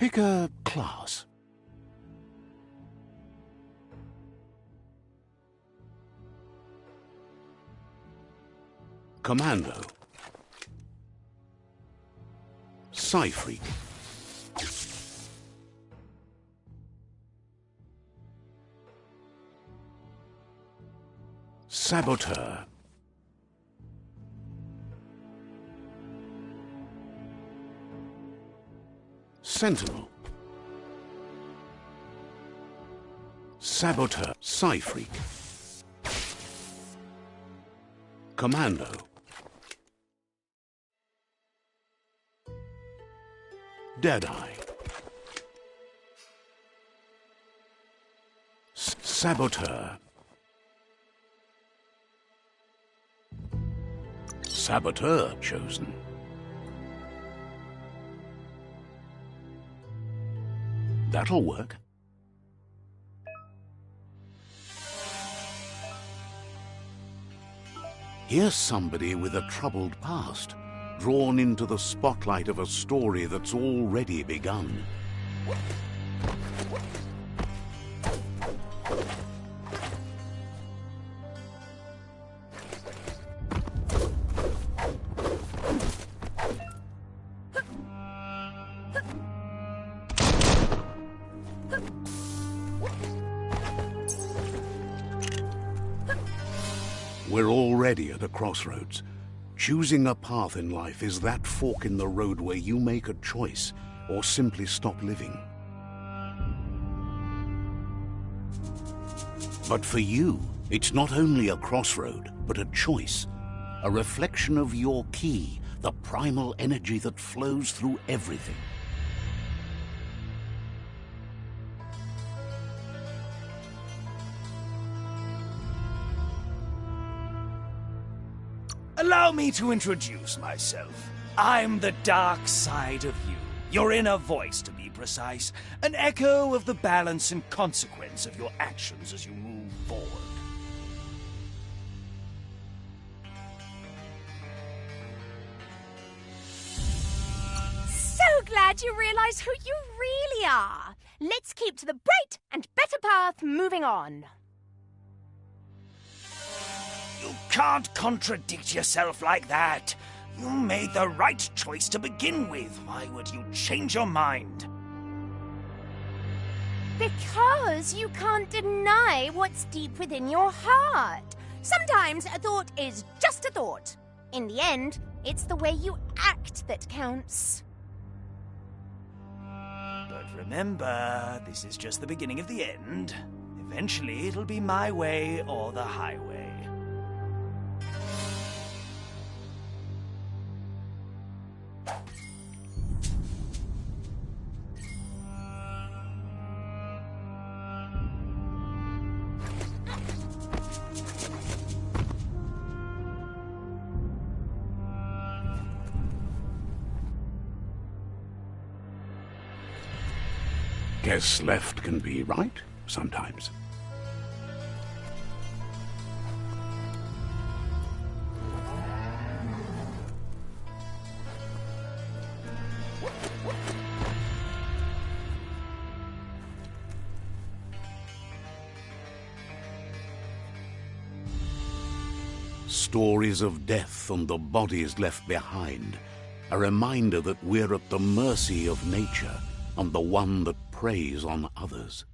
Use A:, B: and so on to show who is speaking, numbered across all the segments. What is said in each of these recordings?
A: Pick a class. Commando. Psy-Freak. Saboteur. Sentinel. Saboteur. Psy-Freak. Commando. Deadeye. Saboteur. Saboteur chosen. That'll work. Here's somebody with a troubled past, drawn into the spotlight of a story that's already begun. We're already at a crossroads. Choosing a path in life is that fork in the road where you make a choice or simply stop living. But for you, it's not only a crossroad, but a choice. A reflection of your key, the primal energy that flows through everything.
B: Allow me to introduce myself. I'm the dark side of you, your inner voice to be precise, an echo of the balance and consequence of your actions as you move forward.
C: So glad you realize who you really are. Let's keep to the bright and better path moving on.
B: You can't contradict yourself like that. You made the right choice to begin with. Why would you change your mind?
C: Because you can't deny what's deep within your heart. Sometimes a thought is just a thought. In the end, it's the way you act that counts.
B: But remember, this is just the beginning of the end. Eventually, it'll be my way or the highway.
A: Guess left can be right sometimes. Stories of death and the bodies left behind, a reminder that we're at the mercy of nature and the one that preys on others.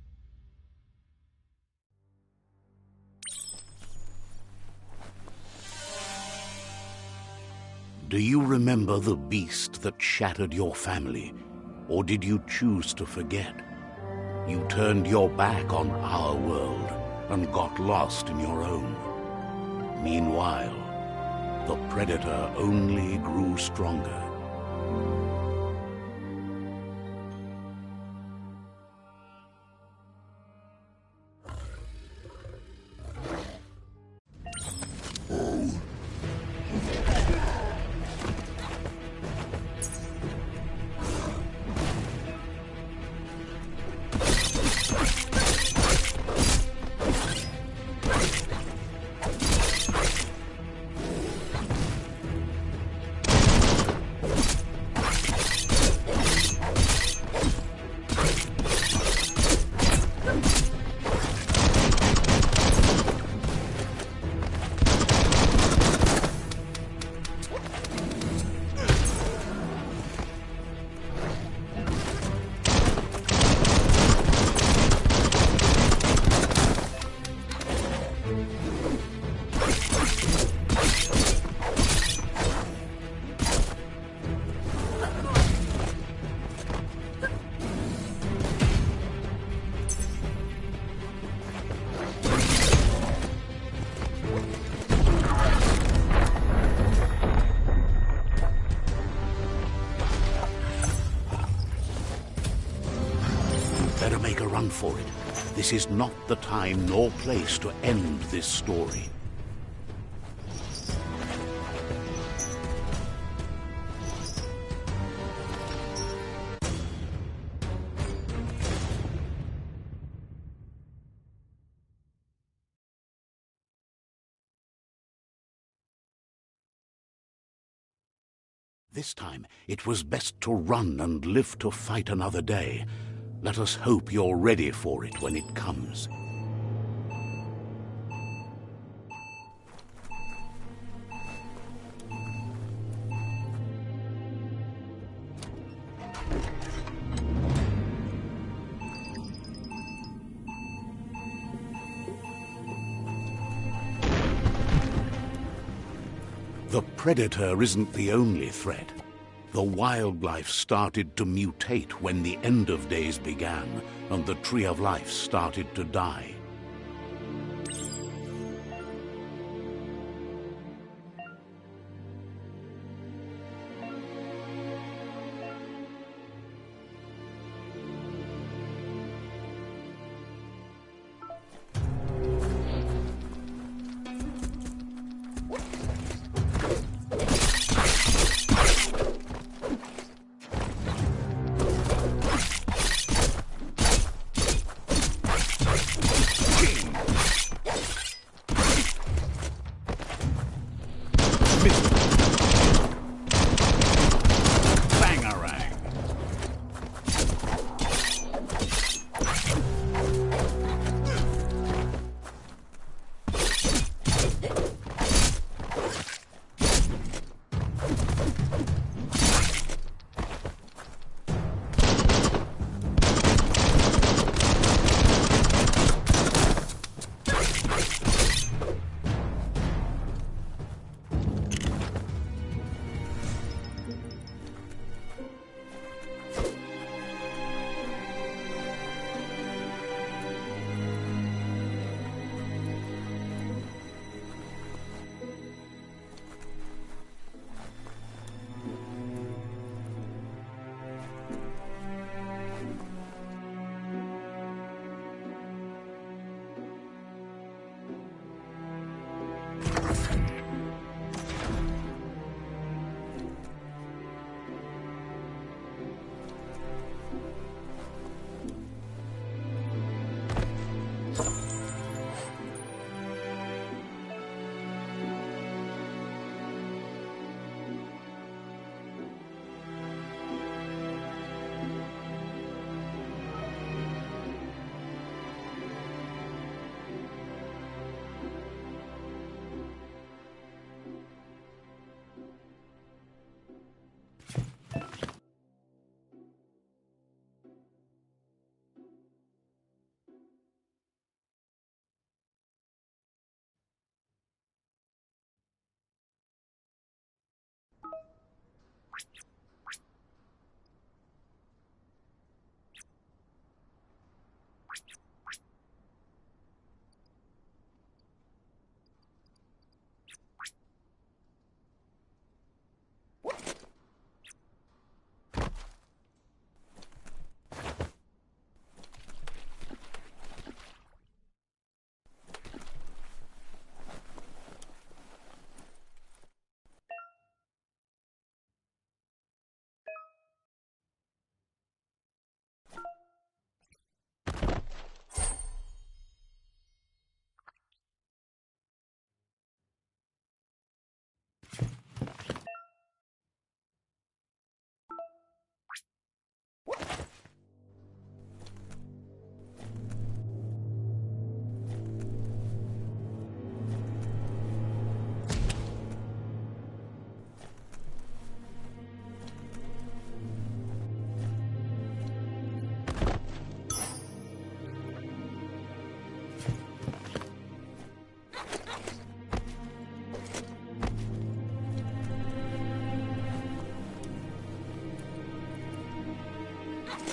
A: Do you remember the beast that shattered your family, or did you choose to forget? You turned your back on our world and got lost in your own. Meanwhile, the predator only grew stronger. for it. This is not the time nor place to end this story. This time, it was best to run and live to fight another day. Let us hope you're ready for it when it comes. The predator isn't the only threat. The wildlife started to mutate when the end of days began, and the tree of life started to die.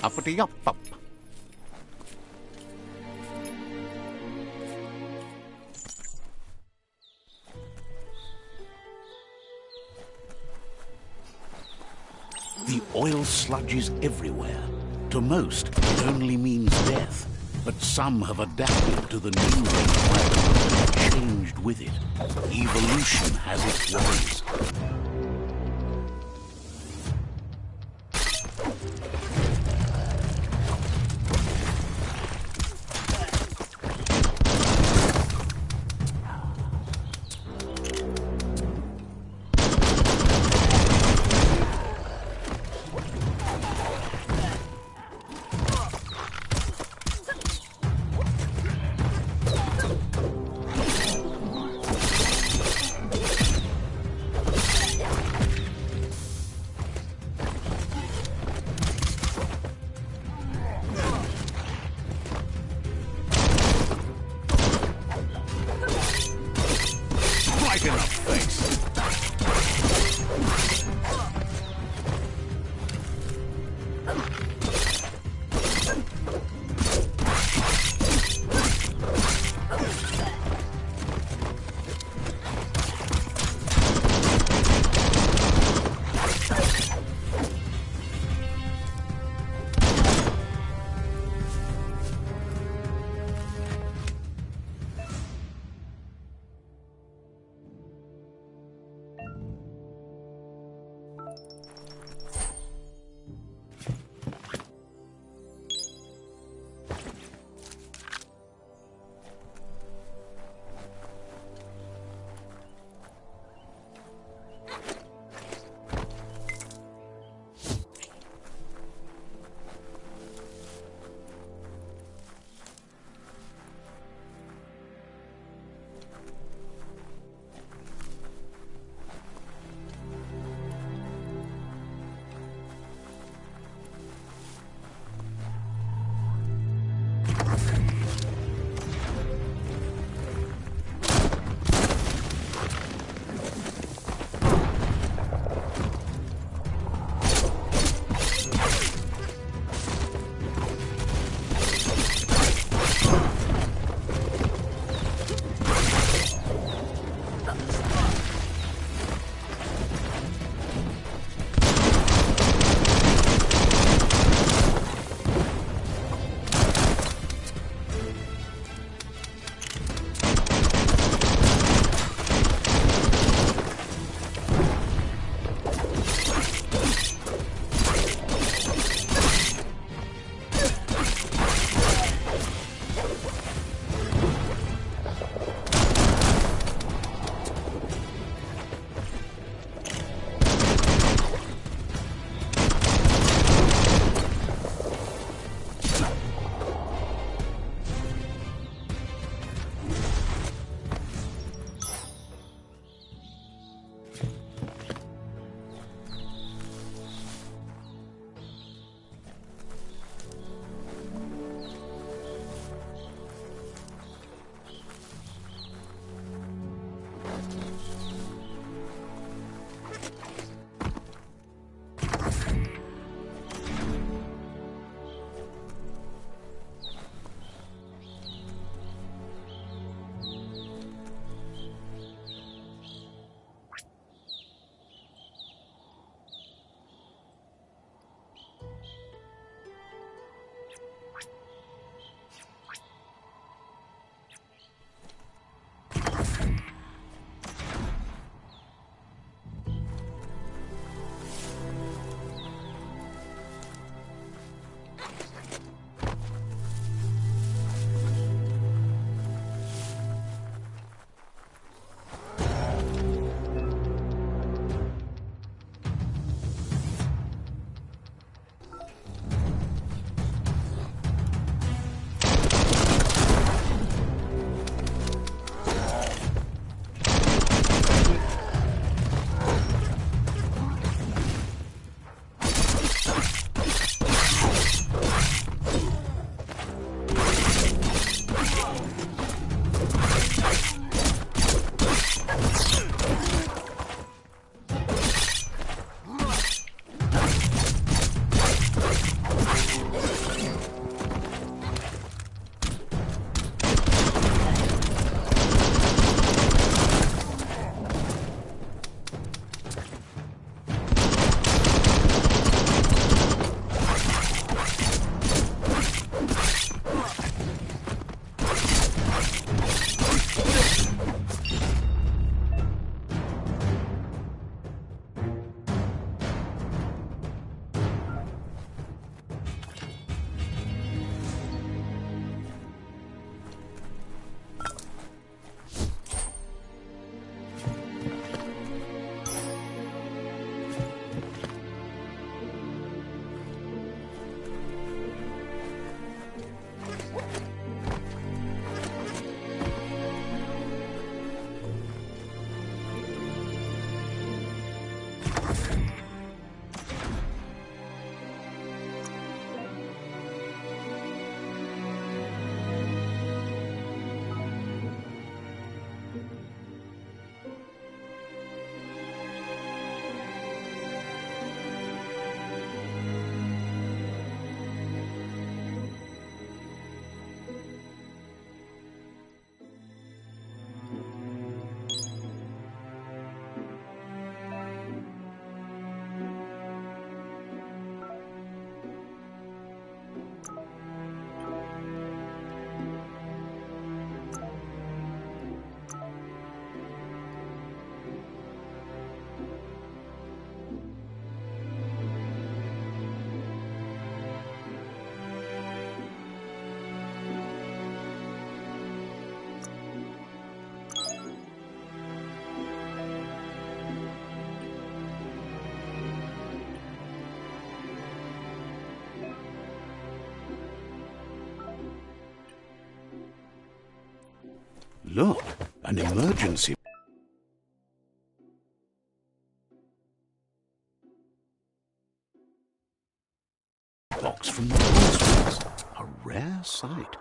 D: Uppity-up-up.
A: The oil sludge is everywhere. To most, it only means death. but some have adapted to the new environment and changed with it. Evolution has its ways. Look, an emergency box from the hospitals. A rare sight.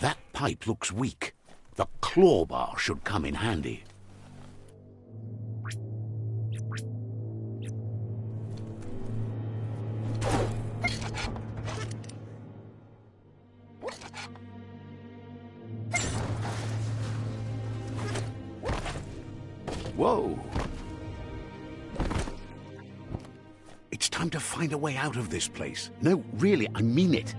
A: That pipe looks weak. The claw bar should come in handy. Whoa! It's time to find a way out of this place. No, really, I mean it.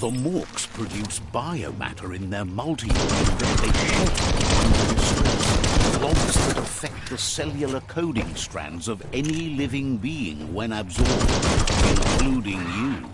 A: The Morks produce biomatter in their multi-use that they shed under distress. Logs that affect the cellular coding strands of any living being when absorbed, including you.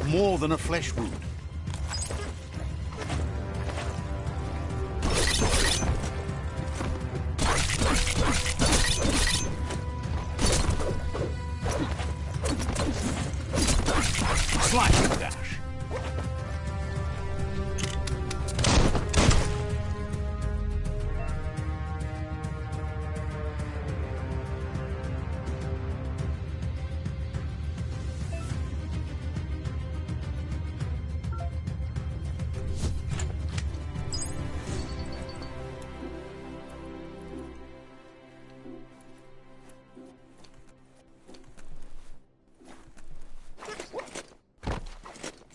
A: More than a flesh wound. Sliding dash.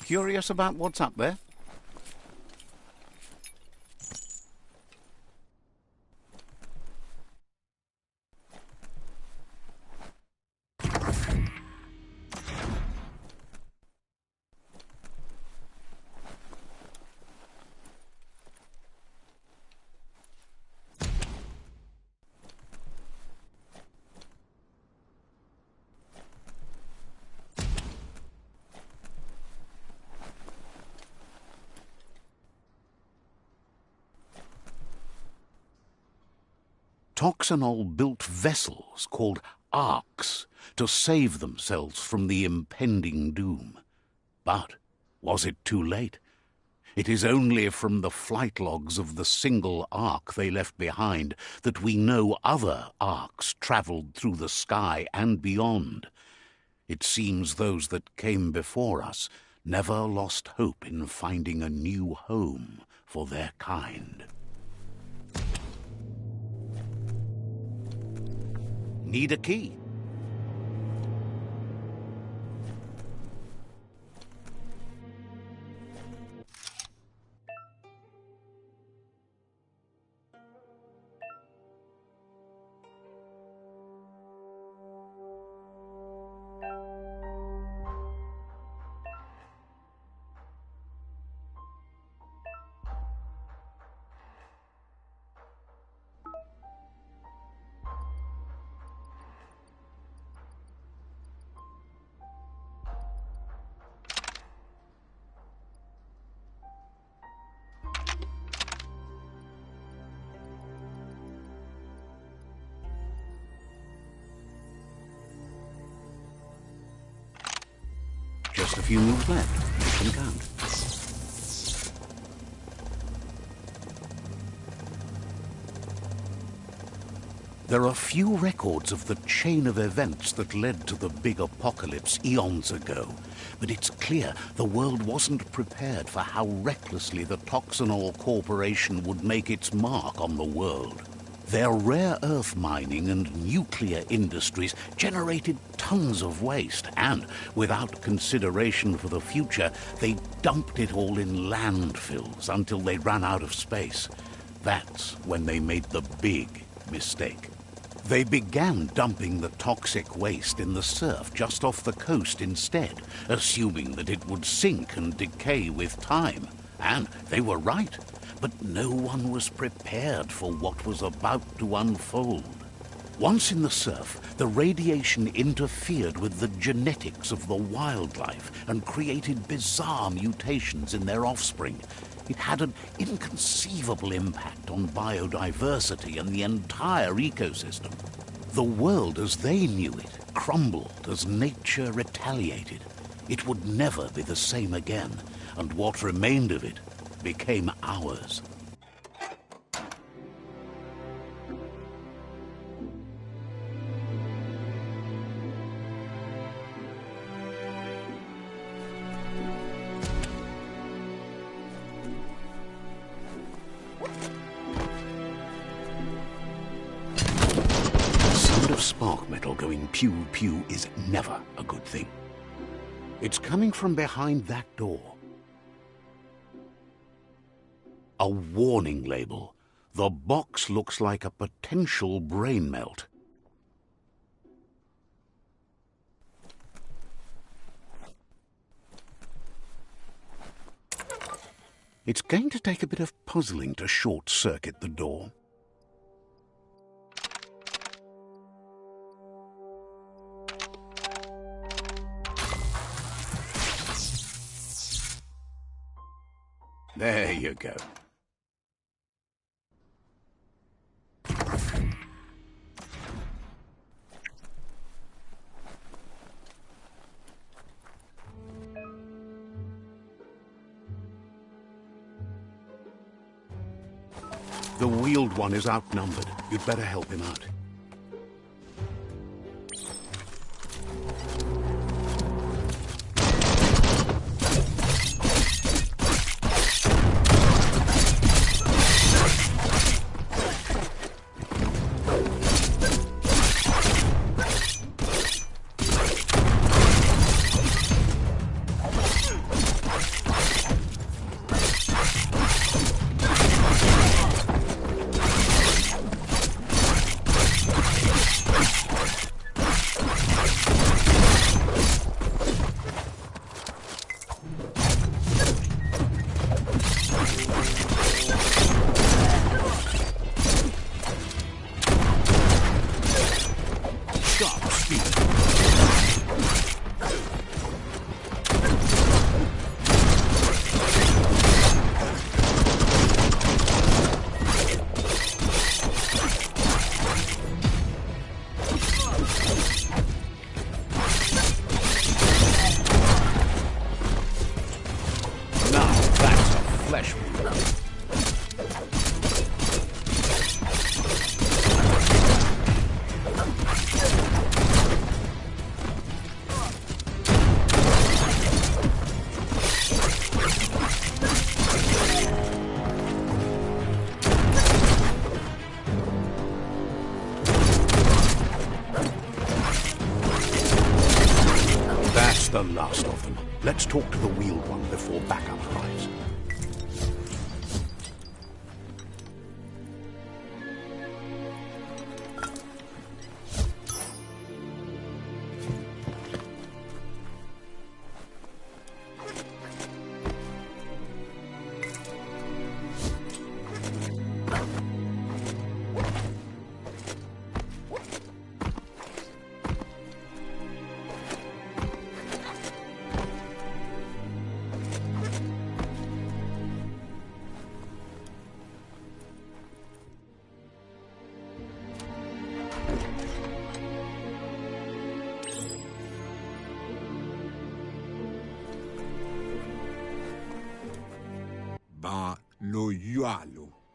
A: Curious about what's up there? Toxanol built vessels called arks to save themselves from the impending doom. But was it too late? It is only from the flight logs of the single ark they left behind that we know other arks travelled through the sky and beyond. It seems those that came before us never lost hope in finding a new home for their kind. Need a key? Just a few moves left. Make them count. There are few records of the chain of events that led to the big apocalypse eons ago, but it's clear the world wasn't prepared for how recklessly the Toxanol Corporation would make its mark on the world. Their rare earth mining and nuclear industries generated tons of waste, and without consideration for the future, they dumped it all in landfills until they ran out of space. That's when they made the big mistake. They began dumping the toxic waste in the surf just off the coast instead, assuming that it would sink and decay with time. And they were right. But no one was prepared for what was about to unfold. Once in the surf, the radiation interfered with the genetics of the wildlife and created bizarre mutations in their offspring. It had an inconceivable impact on biodiversity and the entire ecosystem. The world as they knew it crumbled as nature retaliated. It would never be the same again, and what remained of it became ours. The sound of spark metal going pew-pew is never a good thing. It's coming from behind that door. A warning label. The box looks like a potential brain melt. It's going to take a bit of puzzling to short-circuit the door. There you go. The wheeled one is outnumbered. You'd better help him out. The last of them. Let's talk to the wheeled one before backup arrives.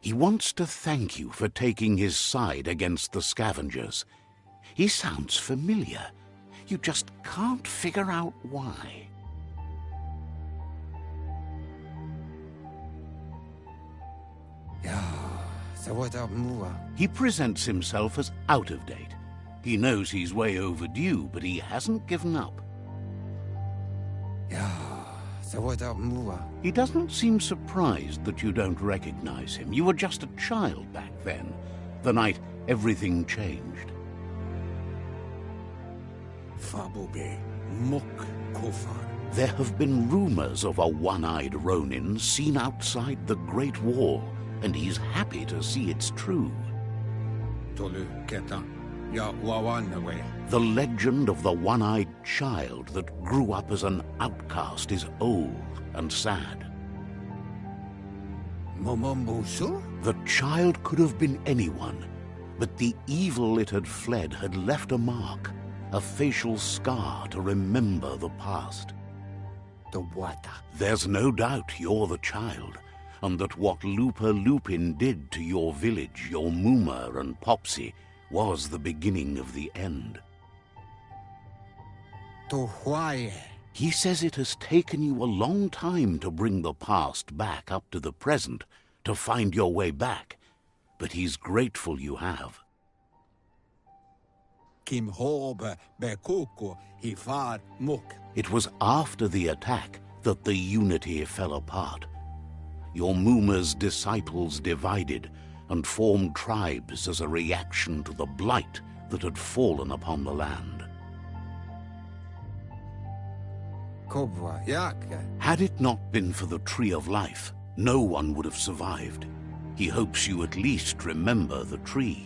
A: He wants to thank you for taking his side against the scavengers. He sounds familiar. You just can't figure out why. He presents himself as out of date. He knows he's way overdue, but he hasn't given up. He doesn't seem surprised that you don't recognize him. You were just a child back then, the night everything changed. There have been rumors of a one-eyed Ronin seen outside the Great Wall, and he's happy to see it's true. The legend of the one-eyed child that grew up as an outcast is old and sad. The child could have been anyone, but the evil it had fled had left a mark, a facial scar to remember the past. There's no doubt you're the child, and that what Looper Lupin did to your village, your Mooma and Popsy, was the beginning of the end. He says it has taken you a long time to bring the past back up to the present, to find your way back, but he's grateful you have. It was after the attack that the unity fell apart. Your Mooma's disciples divided and formed tribes as a reaction to the blight that had fallen upon the land. Had it not been for the Tree of Life, no one would have survived. He hopes you at least remember the tree.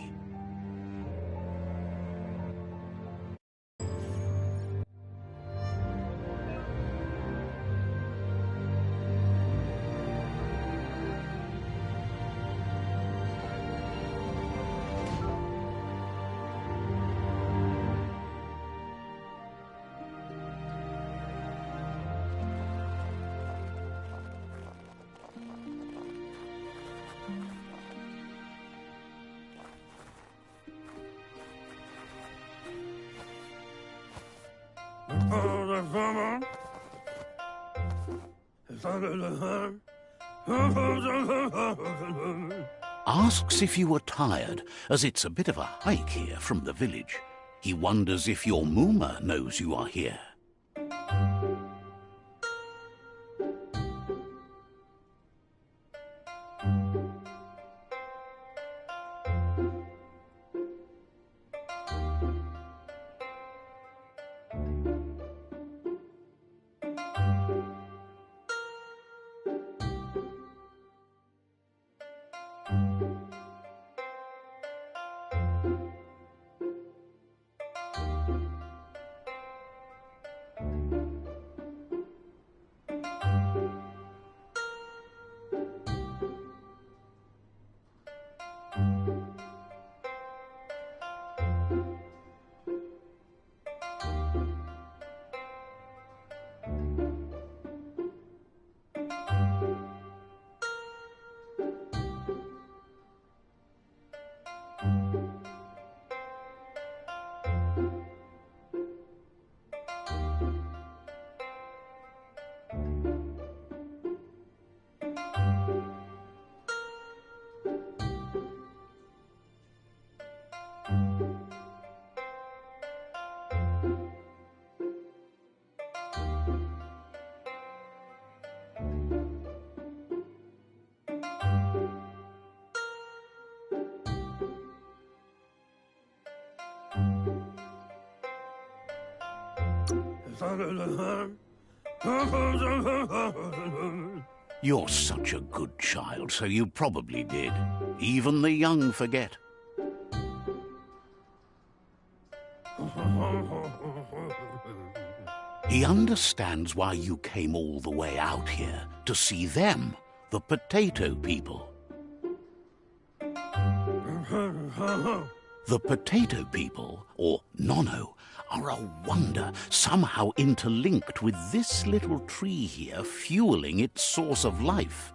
A: Asks if you are tired, as it's a bit of a hike here from the village. He wonders if your Mooma knows you are here. You're such a good child, so you probably did. Even the young forget. He understands why you came all the way out here, to see them, the potato people. The potato people, or Nono, are a wonder, somehow interlinked with this little tree here, fueling its source of life.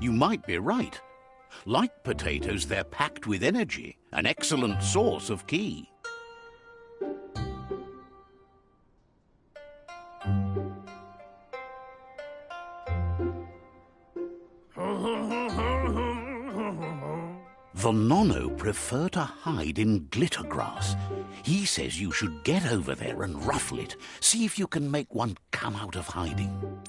A: You might be right. Like potatoes, they're packed with energy, an excellent source of ki. The Nono prefer to hide in glitter grass. He says you should get over there and ruffle it. See if you can make one come out of hiding.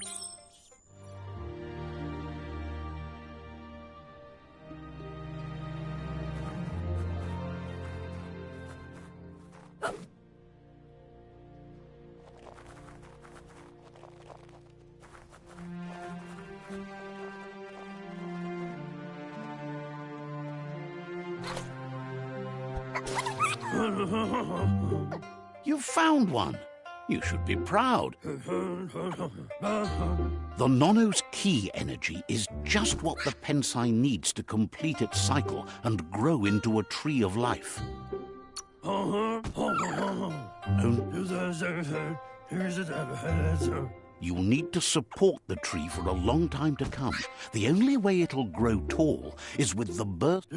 A: You've found one. You should be proud. The Nono's ki energy is just what the Pensai needs to complete its cycle and grow into a tree of life. You'll need to support the tree for a long time to come. The only way it'll grow tall is with the burst.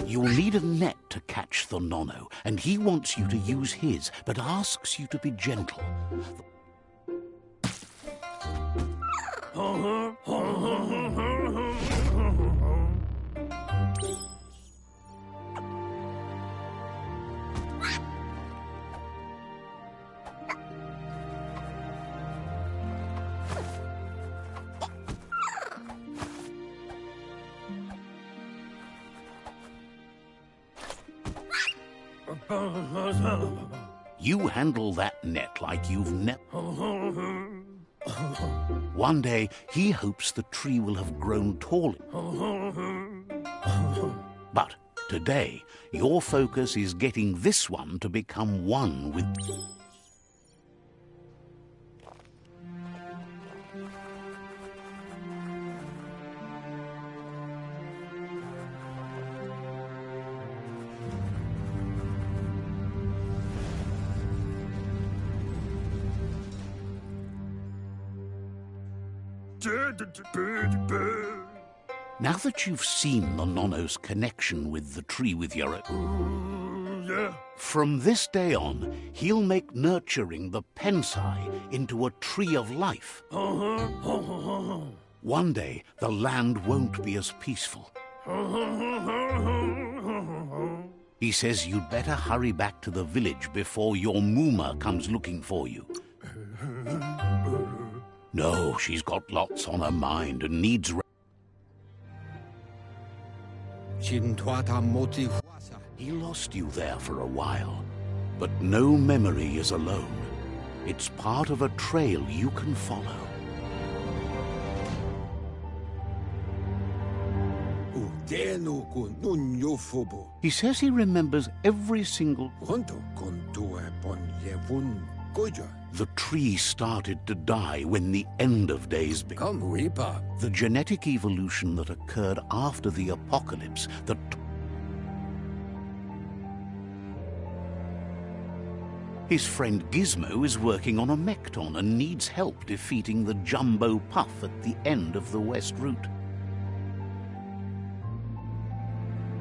A: You'll need a net to catch the Nono, and he wants you to use his, but asks you to be gentle. You handle that net like you've never. One day, he hopes the tree will have grown tall. But today, your focus is getting this one to become one with. Now that you've seen the Nono's connection with the tree with your own, from this day on, he'll make nurturing the Pensai into a tree of life. One day, the land won't be as peaceful. He says you'd better hurry back to the village before your Muma comes looking for you. No, she's got lots on her mind and needs. He lost you there for a while, but no memory is alone. It's part of a trail you can follow. He says he remembers every single. The tree started to die when the end of days began. The genetic evolution that occurred after the apocalypse that. His friend Gizmo is working on a Mekton and needs help defeating the Jumbo Puff at the end of the West Route.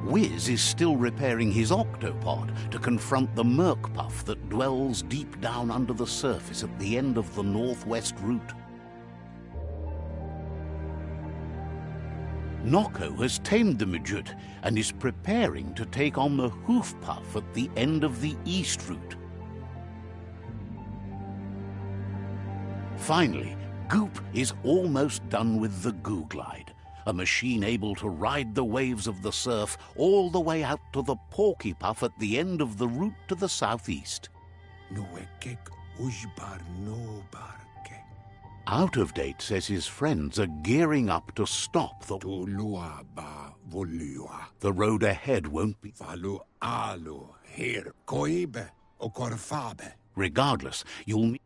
A: Wiz is still repairing his octopod to confront the Merc Puff that dwells deep down under the surface at the end of the Northwest Route. Noko has tamed the Midget and is preparing to take on the Hoof Puff at the end of the East Route. Finally, Goop is almost done with the Goo Glide, a machine able to ride the waves of the surf all the way out to the Porky Puff at the end of the route to the southeast. Out of Date says his friends are gearing up to stop the road ahead won't be. Regardless, you'll meet.